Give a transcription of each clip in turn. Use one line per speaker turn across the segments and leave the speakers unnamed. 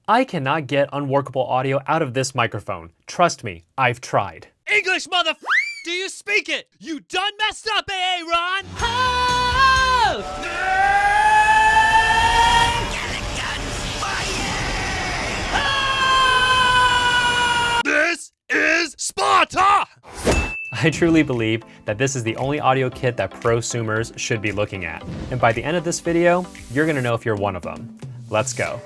I cannot get unworkable audio out of this microphone. Trust me, I've tried.
English, do you speak it? You done messed up, Aaron! This is Sparta!
I truly believe that this is the only audio kit that prosumers should be looking at. And by the end of this video, you're gonna know if you're one of them. Let's go.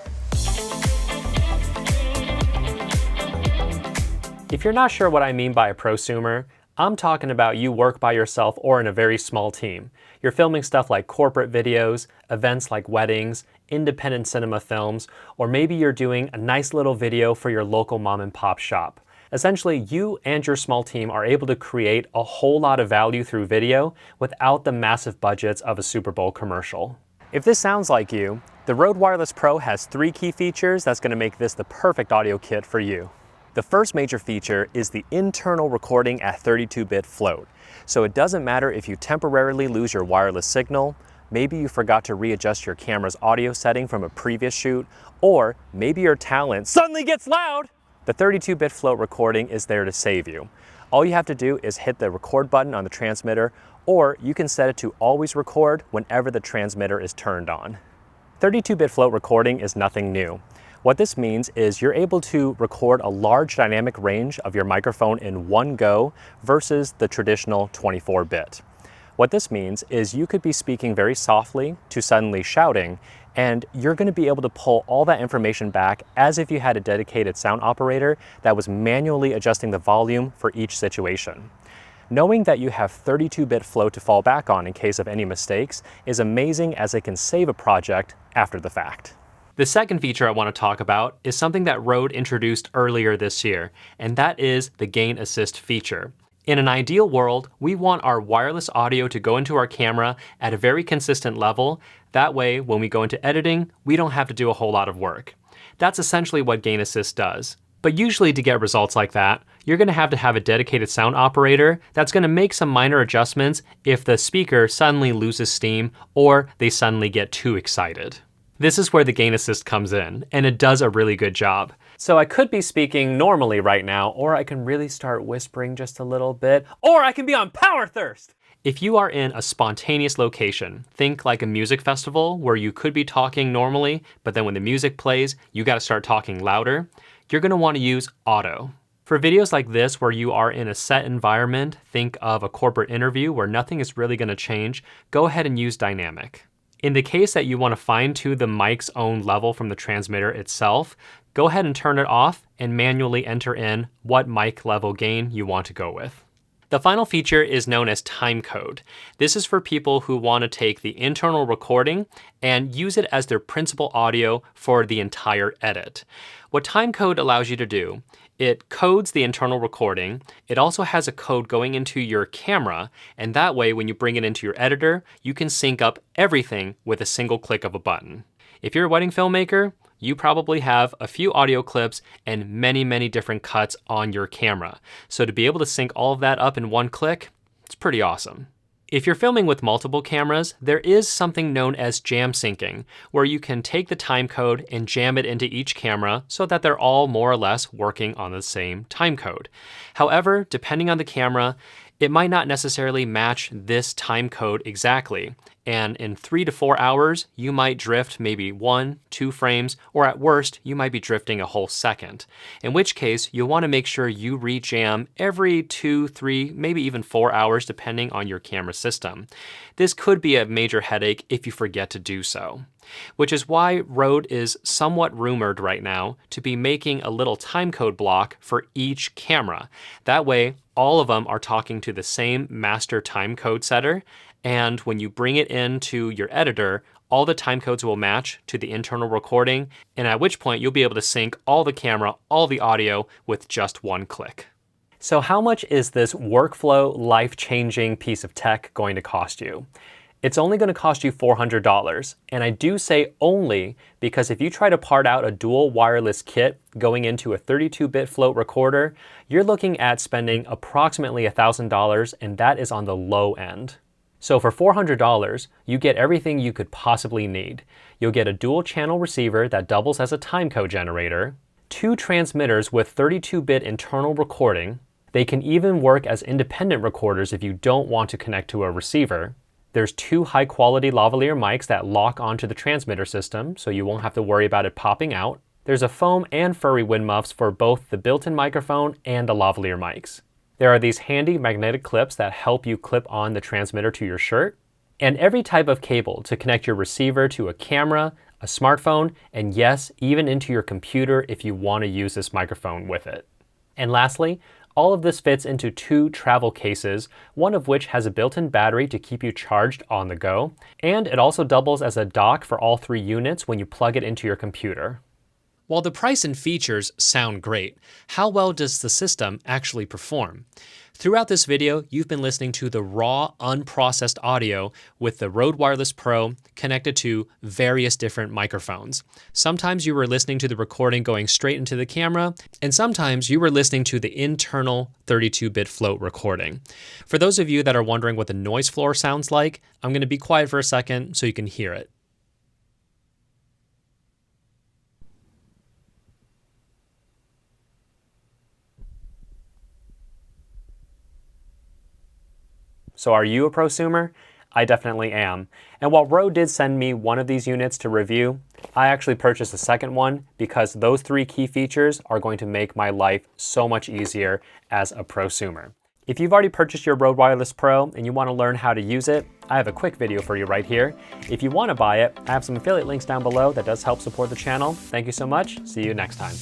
If you're not sure what I mean by a prosumer, I'm talking about you work by yourself or in a very small team. You're filming stuff like corporate videos, events like weddings, independent cinema films, or maybe you're doing a nice little video for your local mom and pop shop. Essentially, you and your small team are able to create a whole lot of value through video without the massive budgets of a Super Bowl commercial. If this sounds like you, the Rode Wireless Pro has 3 key features that's going to make this the perfect audio kit for you. The first major feature is the internal recording at 32-bit float. So it doesn't matter if you temporarily lose your wireless signal, maybe you forgot to readjust your camera's audio setting from a previous shoot, or maybe your talent suddenly gets loud. The 32-bit float recording is there to save you. All you have to do is hit the record button on the transmitter, or you can set it to always record whenever the transmitter is turned on. 32-bit float recording is nothing new. What this means is you're able to record a large dynamic range of your microphone in one go versus the traditional 24-bit. What this means is you could be speaking very softly to suddenly shouting, and you're going to be able to pull all that information back as if you had a dedicated sound operator that was manually adjusting the volume for each situation. Knowing that you have 32-bit float to fall back on in case of any mistakes is amazing, as it can save a project after the fact. The second feature I want to talk about is something that Rode introduced earlier this year, and that is the gain assist feature. In an ideal world, we want our wireless audio to go into our camera at a very consistent level. That way, when we go into editing, we don't have to do a whole lot of work. That's essentially what gain assist does. But usually to get results like that, you're going to have a dedicated sound operator that's going to make some minor adjustments if the speaker suddenly loses steam or they suddenly get too excited. This is where the gain assist comes in, and it does a really good job. So I could be speaking normally right now, or I can really start whispering just a little bit, or I can be on power thirst. If you are in a spontaneous location, think like a music festival where you could be talking normally, but then when the music plays, you got to start talking louder, you're going to want to use auto. For videos like this where you are in a set environment, think of a corporate interview where nothing is really going to change, go ahead and use dynamic. In the case that you want to fine-tune the mic's own level from the transmitter itself, go ahead and turn it off and manually enter in what mic level gain you want to go with. The final feature is known as Timecode. This is for people who want to take the internal recording and use it as their principal audio for the entire edit. What Timecode allows you to do, it codes the internal recording. It also has a code going into your camera, and that way when you bring it into your editor, you can sync up everything with a single click of a button. If you're a wedding filmmaker, you probably have a few audio clips and many different cuts on your camera. So to be able to sync all of that up in one click, it's pretty awesome. If you're filming with multiple cameras, there is something known as jam syncing, where you can take the timecode and jam it into each camera so that they're all more or less working on the same timecode. However, depending on the camera, it might not necessarily match this timecode exactly. And in 3 to 4 hours, you might drift maybe 1, 2 frames, or at worst, you might be drifting a whole second. In which case, you'll want to make sure you rejam every 2, 3, maybe even 4 hours, depending on your camera system. This could be a major headache if you forget to do so. Which is why Rode is somewhat rumored right now to be making a little timecode block for each camera. That way, all of them are talking to the same master timecode setter, and when you bring it into your editor, all the timecodes will match to the internal recording, and at which point you'll be able to sync all the camera, all the audio with just one click. So how much is this workflow, life-changing piece of tech going to cost you? It's only going to cost you $400, and I do say only because if you try to part out a dual wireless kit going into a 32-bit float recorder, you're looking at spending approximately $1,000, and that is on the low end. So for $400, you get everything you could possibly need. You'll get a dual channel receiver that doubles as a timecode generator, 2 transmitters with 32-bit internal recording. They can even work as independent recorders if you don't want to connect to a receiver. There's 2 high-quality lavalier mics that lock onto the transmitter system, so you won't have to worry about it popping out. There's a foam and furry wind muffs for both the built-in microphone and the lavalier mics. There are these handy magnetic clips that help you clip on the transmitter to your shirt, and every type of cable to connect your receiver to a camera, a smartphone, and yes, even into your computer if you want to use this microphone with it. And lastly, all of this fits into 2 travel cases, one of which has a built-in battery to keep you charged on the go, and it also doubles as a dock for all 3 units when you plug it into your computer.
While the price and features sound great, how well does the system actually perform? Throughout this video, you've been listening to the raw, unprocessed audio with the Rode Wireless Pro connected to various different microphones. Sometimes you were listening to the recording going straight into the camera, and sometimes you were listening to the internal 32-bit float recording. For those of you that are wondering what the noise floor sounds like, I'm going to be quiet for a second so you can hear it.
So are you a prosumer? I definitely am. And while Rode did send me one of these units to review, I actually purchased a second one because those 3 key features are going to make my life so much easier as a prosumer. If you've already purchased your Rode Wireless Pro and you want to learn how to use it, I have a quick video for you right here. If you want to buy it, I have some affiliate links down below that does help support the channel. Thank you so much. See you next time.